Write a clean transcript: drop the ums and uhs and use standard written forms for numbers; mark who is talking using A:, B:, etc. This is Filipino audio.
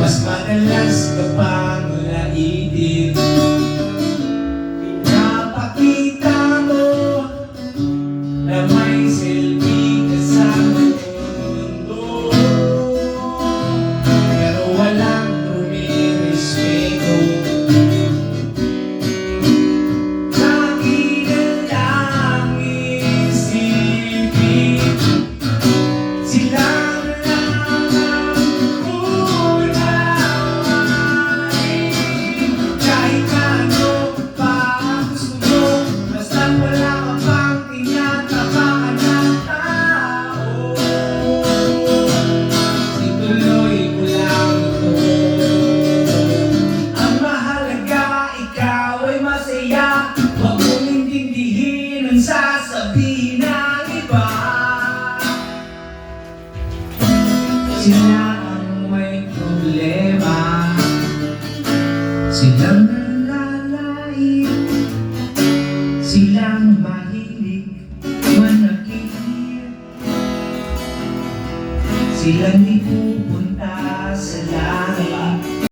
A: Mas madalas ka pang laitin. Pinapakita mo na may selfie ka sa mundo, pero walang rumirespeto. Lagi na lang isipin silang lamang unawain. Kahit ano pa ang gusto mo, basta't wala ka pang tinatapakan ng tao. Ituloy ko lang ito. Ang mahalaga, ikaw ay masaya. Huwag mong intindihin ang sasabihin ng iba. Sila ang may problema, silang nalalait, silang mahilig manakit, silang di